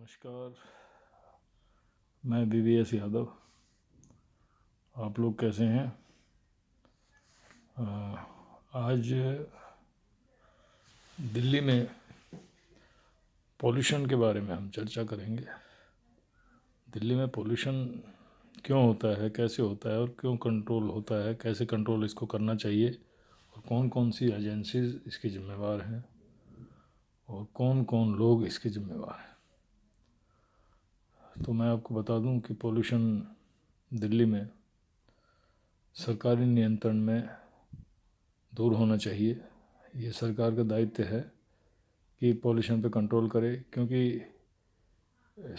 नमस्कार। मैं BVS यादव। आप लोग कैसे हैं? आज दिल्ली में पॉल्यूशन के बारे में हम चर्चा करेंगे। दिल्ली में पॉल्यूशन क्यों होता है, कैसे होता है और क्यों कंट्रोल होता है, कैसे कंट्रोल इसको करना चाहिए और कौन कौन सी एजेंसीज इसकी ज़िम्मेवार हैं और कौन कौन लोग इसके ज़िम्मेवार हैं। तो मैं आपको बता दूं कि पॉल्यूशन दिल्ली में सरकारी नियंत्रण में दूर होना चाहिए। ये सरकार का दायित्व है कि पॉल्यूशन पे कंट्रोल करे, क्योंकि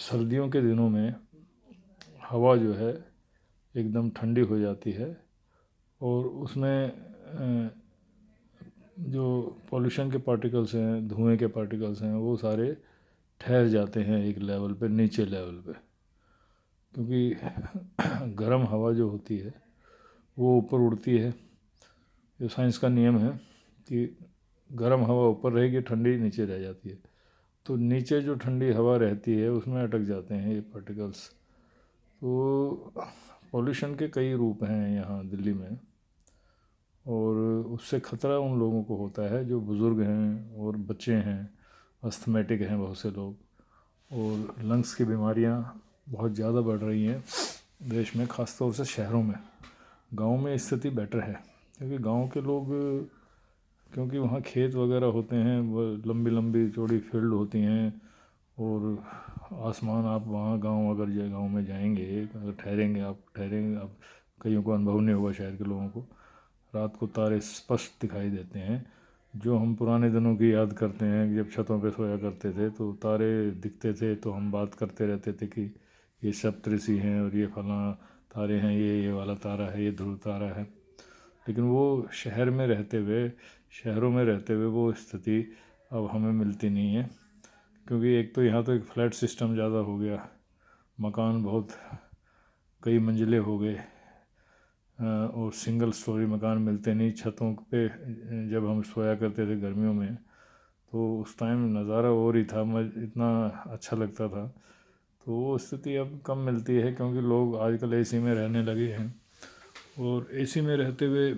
सर्दियों के दिनों में हवा जो है एकदम ठंडी हो जाती है और उसमें जो पॉल्यूशन के पार्टिकल्स हैं, धुएं के पार्टिकल्स हैं, वो सारे ठहर जाते हैं एक लेवल पे, नीचे लेवल पे। क्योंकि गर्म हवा जो होती है वो ऊपर उड़ती है। जो साइंस का नियम है कि गर्म हवा ऊपर रहेगी, ठंडी नीचे रह जाती है। तो नीचे जो ठंडी हवा रहती है उसमें अटक जाते हैं ये पार्टिकल्स। तो पॉल्यूशन के कई रूप हैं यहाँ दिल्ली में, और उससे ख़तरा उन लोगों को होता है जो बुज़ुर्ग हैं और बच्चे हैं, अस्थमेटिक हैं बहुत से लोग, और लंग्स की बीमारियाँ बहुत ज़्यादा बढ़ रही हैं देश में, ख़ास तौर से शहरों में। गांव में स्थिति बेटर है, क्योंकि गांव के लोग, क्योंकि वहाँ खेत वगैरह होते हैं, वो लंबी लंबी चौड़ी फील्ड होती हैं, और आसमान, आप वहाँ गांव अगर गांव में जाएंगे, अगर ठहरेंगे आप, कईयों को अनुभव नहीं होगा शहर के लोगों को, रात को तारे स्पष्ट दिखाई देते हैं। जो हम पुराने दिनों की याद करते हैं, जब छतों पे सोया करते थे तो तारे दिखते थे, तो हम बात करते रहते थे कि ये सप्तऋषि हैं और ये फलां तारे हैं, ये वाला तारा है, ये ध्रुव तारा है। लेकिन वो शहरों में रहते हुए वो स्थिति अब हमें मिलती नहीं है, क्योंकि एक तो यहाँ तो एक फ्लैट सिस्टम ज़्यादा हो गया, मकान बहुत कई मंजिले हो गए, और सिंगल स्टोरी मकान मिलते नहीं छतों पे। जब हम सोया करते थे गर्मियों में तो उस टाइम नज़ारा और ही था, इतना अच्छा लगता था। तो वो स्थिति अब कम मिलती है, क्योंकि लोग आजकल AC में रहने लगे हैं, और AC में रहते हुए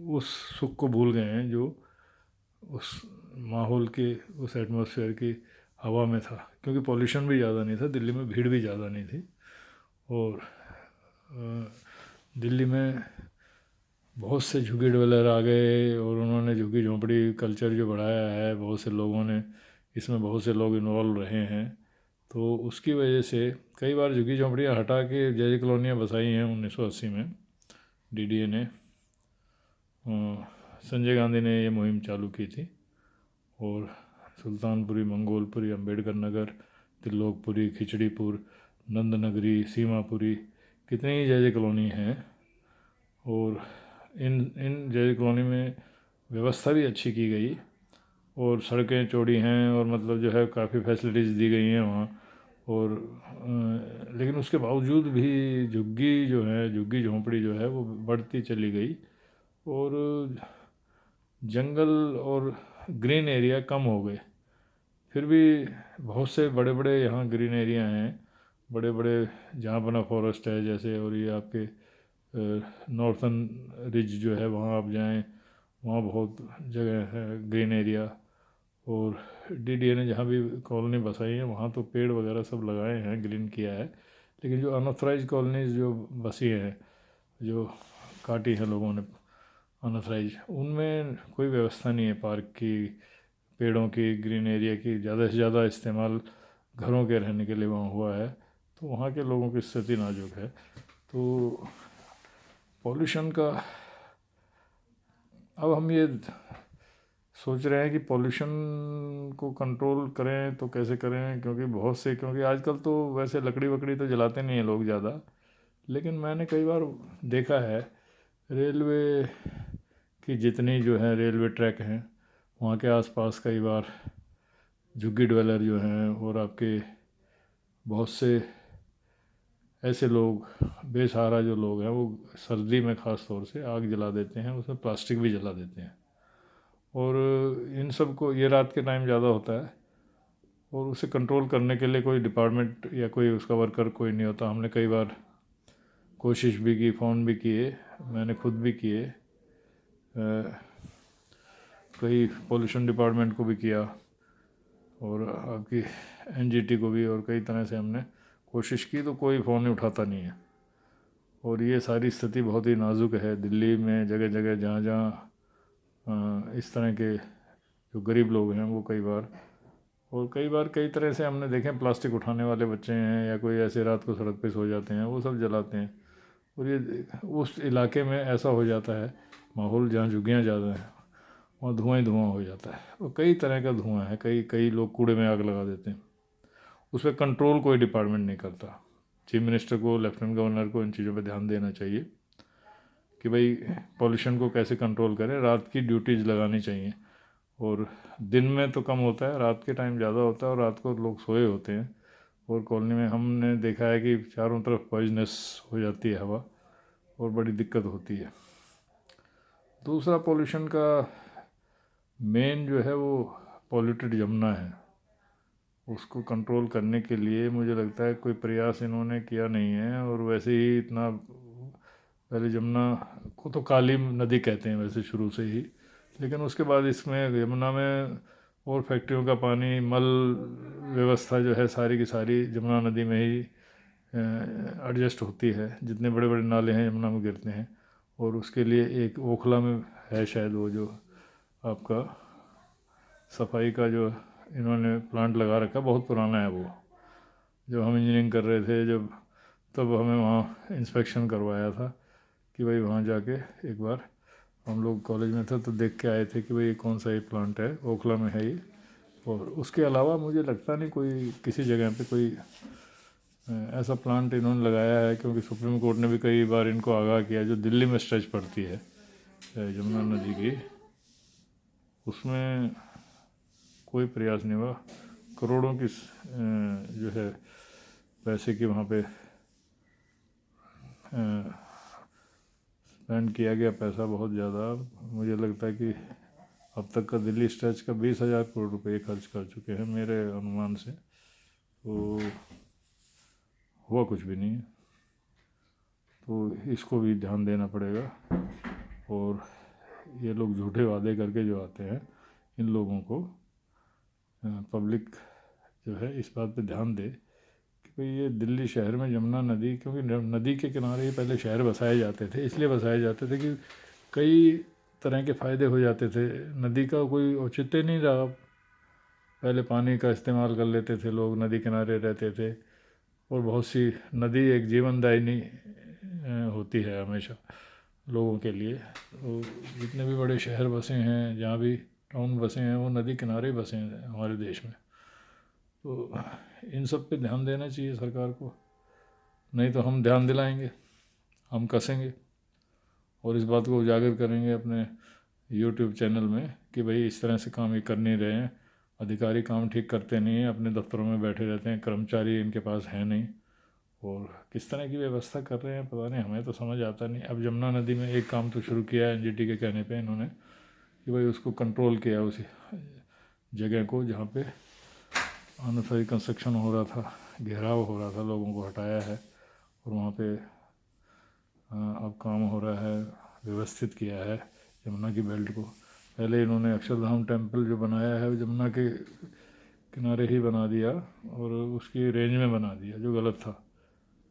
उस सुख को भूल गए हैं जो उस माहौल के, उस एटमॉस्फेयर की हवा में था। क्योंकि पॉल्यूशन भी ज़्यादा नहीं था दिल्ली में, भीड़ भी ज़्यादा नहीं थी, और दिल्ली में बहुत से झुग्गी डवेलर आ गए और उन्होंने झुग्गी झोंपड़ी कल्चर जो बढ़ाया है, बहुत से लोगों ने इसमें, बहुत से लोग इन्वॉल्व रहे हैं। तो उसकी वजह से कई बार झुग्गी झोंपड़ियाँ हटा के जय कॉलोनियाँ बसाई हैं 1980 में DDA ने। संजय गांधी ने ये मुहिम चालू की थी, और सुल्तानपुरी, मंगोलपुरी, अंबेडकर नगर, त्रिलोकपुरी, खिचड़ीपुर, नंदनगरी, सीमापुरी, कितनी ही जय कॉलोनी हैं। और इन इन जय कॉलोनी में व्यवस्था भी अच्छी की गई, और सड़कें चौड़ी हैं, और मतलब जो है काफ़ी फैसिलिटीज़ दी गई हैं वहाँ। और लेकिन उसके बावजूद भी झुग्गी झोंपड़ी जो है वो बढ़ती चली गई, और जंगल और ग्रीन एरिया कम हो गए। फिर भी बहुत से बड़े बड़े यहाँ ग्रीन एरिया हैं, बड़े बड़े जहाँ बना फॉरेस्ट है जैसे, और ये आपके नॉर्थन रिज जो है वहाँ आप जाएं, वहाँ बहुत जगह है ग्रीन एरिया। और DDA ने जहाँ भी कॉलोनी बसाई है वहाँ तो पेड़ वगैरह सब लगाए हैं, ग्रीन किया है। लेकिन जो अनऑथराइज कॉलोनीज जो बसी हैं, जो काटी है लोगों ने अनऑथराइज, उनमें कोई व्यवस्था नहीं है पार्क की, पेड़ों की, ग्रीन एरिया की। ज़्यादा से ज़्यादा इस्तेमाल घरों के रहने के लिए वहाँ हुआ है, तो वहाँ के लोगों की स्थिति नाजुक है। तो पॉल्यूशन का अब हम ये सोच रहे हैं कि पॉल्यूशन को कंट्रोल करें तो कैसे करें, क्योंकि आजकल तो वैसे लकड़ी वकड़ी तो जलाते नहीं हैं लोग ज़्यादा। लेकिन मैंने कई बार देखा है, रेलवे की जितनी जो है रेलवे ट्रैक हैं वहाँ के आसपास कई बार झुग्गी ड्वेलर जो हैं, और आपके बहुत से ऐसे लोग, बेसहारा जो लोग हैं, वो सर्दी में ख़ास तौर से आग जला देते हैं, उसमें प्लास्टिक भी जला देते हैं। और इन सब को, ये रात के टाइम ज़्यादा होता है, और उसे कंट्रोल करने के लिए कोई डिपार्टमेंट या कोई उसका वर्कर कोई नहीं होता। हमने कई बार कोशिश भी की, फ़ोन भी किए, मैंने खुद भी किए, कई पोल्यूशन डिपार्टमेंट को भी किया और आपकी एनजीटी को भी, और कई तरह से हमने कोशिश की, तो कोई फ़ोन नहीं उठाता नहीं है। और ये सारी स्थिति बहुत ही नाजुक है दिल्ली में, जगह जगह जहाँ जहाँ इस तरह के जो गरीब लोग हैं वो कई बार कई तरह से हमने देखे, प्लास्टिक उठाने वाले बच्चे हैं या कोई ऐसे रात को सड़क पे सो जाते हैं, वो सब जलाते हैं। और ये उस इलाके में ऐसा हो जाता है माहौल, जहाँ झुग्गियाँ ज़्यादा हैं वहाँ धुआं ही धुआं हो जाता है, और कई तरह का धुआं है, कई कई लोग कूड़े में आग लगा देते हैं। उस पर कंट्रोल कोई डिपार्टमेंट नहीं करता। चीफ मिनिस्टर को, लेफ्टिनेंट गवर्नर को इन चीज़ों पर ध्यान देना चाहिए कि भाई पॉल्यूशन को कैसे कंट्रोल करें। रात की ड्यूटीज़ लगानी चाहिए, और दिन में तो कम होता है, रात के टाइम ज़्यादा होता है, और रात को लोग सोए होते हैं। और कॉलोनी में हमने देखा है कि चारों तरफ पॉइजनस हो जाती है हवा, और बड़ी दिक्कत होती है। दूसरा पोल्यूशन का मेन जो है वो पॉल्यूटेड यमुना है। उसको कंट्रोल करने के लिए मुझे लगता है कोई प्रयास इन्होंने किया नहीं है। और वैसे ही इतना, पहले यमुना को तो काली नदी कहते हैं वैसे शुरू से ही, लेकिन उसके बाद इसमें यमुना में और फैक्ट्रियों का पानी, मल व्यवस्था जो है सारी की सारी यमुना नदी में ही एडजस्ट होती है। जितने बड़े बड़े नाले हैं यमुना में गिरते हैं। और उसके लिए एक ओखला में है शायद वो जो आपका सफाई का जो इन्होंने प्लांट लगा रखा, बहुत पुराना है वो। जब हम इंजीनियरिंग कर रहे थे जब, तब हमें वहाँ इंस्पेक्शन करवाया था कि भाई वहाँ जाके एक बार, हम लोग कॉलेज में थे तो देख के आए थे कि भाई कौन सा ये प्लांट है, ओखला में है ये। और उसके अलावा मुझे लगता नहीं कोई किसी जगह पे कोई ऐसा प्लांट इन्होंने लगाया है, क्योंकि सुप्रीम कोर्ट ने भी कई बार इनको आगाह किया। जो दिल्ली में स्ट्रेच पड़ती है यमुना नदी की, उसमें कोई प्रयास नहीं हुआ। करोड़ों की जो है पैसे की वहाँ पे स्पेंड किया गया, पैसा बहुत ज़्यादा। मुझे लगता है कि अब तक का दिल्ली स्ट्रेच का 20,000 करोड़ रुपए खर्च कर चुके हैं मेरे अनुमान से, तो हुआ कुछ भी नहीं है। तो इसको भी ध्यान देना पड़ेगा। और ये लोग झूठे वादे करके जो आते हैं, इन लोगों को पब्लिक जो है इस बात पे ध्यान दे कि भाई ये दिल्ली शहर में यमुना नदी, क्योंकि नदी के किनारे ही पहले शहर बसाए जाते थे, इसलिए बसाए जाते थे कि कई तरह के फ़ायदे हो जाते थे। नदी का कोई औचित्य नहीं रहा, पहले पानी का इस्तेमाल कर लेते थे लोग, नदी किनारे रहते थे। और बहुत सी, नदी एक जीवनदायिनी होती है हमेशा लोगों के लिए। तो जितने भी बड़े शहर बसे हैं, जहाँ भी टाउन बसे हैं, वो नदी किनारे बसे हैं हमारे देश में। तो इन सब पे ध्यान देना चाहिए सरकार को, नहीं तो हम ध्यान दिलाएंगे, हम कसेंगे और इस बात को उजागर करेंगे अपने यूट्यूब चैनल में कि भाई इस तरह से काम ये कर नहीं रहे हैं, अधिकारी काम ठीक करते नहीं हैं, अपने दफ्तरों में बैठे रहते हैं, कर्मचारी इनके पास है नहीं, और किस तरह की व्यवस्था कर रहे हैं पता नहीं, हमें तो समझ आता नहीं। अब यमुना नदी में एक काम तो शुरू किया है एनजीटी के कहने पे इन्होंने कि भाई उसको कंट्रोल किया, उसी जगह को जहाँ पे अननेसेसरी कंस्ट्रक्शन हो रहा था, घेराव हो रहा था, लोगों को हटाया है और वहाँ पे अब काम हो रहा है, व्यवस्थित किया है यमुना की बेल्ट को। पहले इन्होंने अक्षरधाम टेम्पल जो बनाया है यमुना के किनारे ही बना दिया और उसकी रेंज में बना दिया, जो गलत था।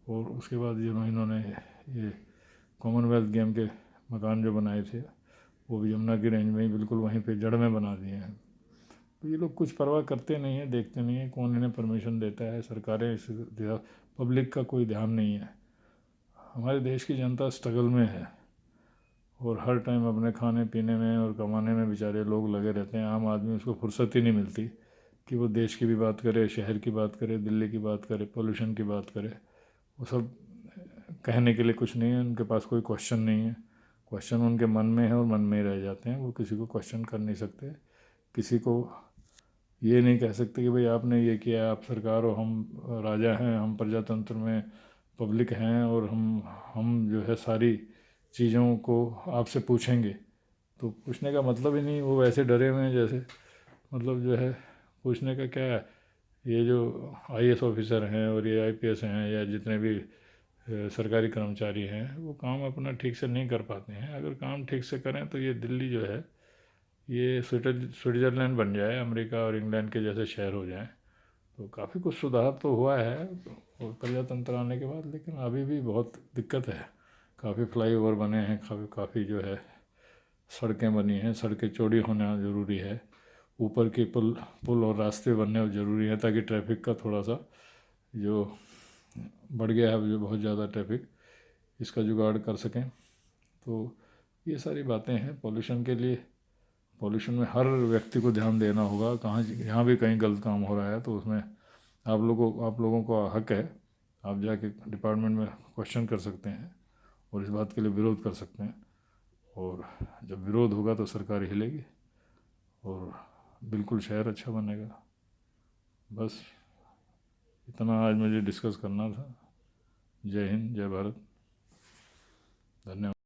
और उसके बाद इन्होंने ये कॉमनवेल्थ गेम के मकान जो बनाए थे वो भी यमुना की रेंज में ही बिल्कुल वहीं पे जड़ में बना दिए हैं। तो ये लोग कुछ परवाह करते नहीं हैं, देखते नहीं हैं, कौन इन्हें परमिशन देता है, सरकारें इस, पब्लिक का कोई ध्यान नहीं है। हमारे देश की जनता स्ट्रगल में है और हर टाइम अपने खाने पीने में और कमाने में बेचारे लोग लगे रहते हैं। आम आदमी, उसको फुर्सत ही नहीं मिलती कि वो देश की भी बात करे, शहर की बात करे, दिल्ली की बात करे, पोल्यूशन की बात करे। वो सब कहने के लिए कुछ नहीं है, उनके पास कोई क्वेश्चन नहीं है। क्वेश्चन उनके मन में है और मन में ही रह जाते हैं, वो किसी को क्वेश्चन कर नहीं सकते, किसी को ये नहीं कह सकते कि भाई आपने ये किया, आप सरकार हो, हम राजा हैं, हम प्रजातंत्र में पब्लिक हैं और हम जो है सारी चीज़ों को आपसे पूछेंगे। तो पूछने का मतलब ही नहीं, वो वैसे डरे हुए हैं जैसे, मतलब जो है पूछने का क्या है, ये जो आईएएस ऑफिसर हैं और ये आईपीएस हैं या जितने भी सरकारी कर्मचारी हैं, वो काम अपना ठीक से नहीं कर पाते हैं। अगर काम ठीक से करें तो ये दिल्ली जो है ये स्विट्ज़रलैंड बन जाए, अमेरिका और इंग्लैंड के जैसे शहर हो जाएं, तो काफ़ी कुछ सुधार तो हुआ है और प्रजातंत्र आने के बाद, लेकिन अभी भी बहुत दिक्कत है। काफ़ी फ्लाईओवर बने हैं, काफ़ी जो है सड़कें बनी हैं, सड़कें चौड़ी होना ज़रूरी है, ऊपर के पुल पुल और रास्ते बनने ज़रूरी हैं ताकि ट्रैफिक का थोड़ा सा जो बढ़ गया है, जो बहुत ज़्यादा ट्रैफिक, इसका जुगाड़ कर सकें। तो ये सारी बातें हैं पॉल्यूशन के लिए। पॉल्यूशन में हर व्यक्ति को ध्यान देना होगा, कहाँ यहाँ भी कहीं गलत काम हो रहा है तो उसमें आप लोगों का हक है, आप जाके डिपार्टमेंट में क्वेश्चन कर सकते हैं और इस बात के लिए विरोध कर सकते हैं। और जब विरोध होगा तो सरकार हिलेगी और बिल्कुल शहर अच्छा बनेगा। बस इतना आज मुझे डिस्कस करना था। जय हिंद, जय भारत, धन्यवाद।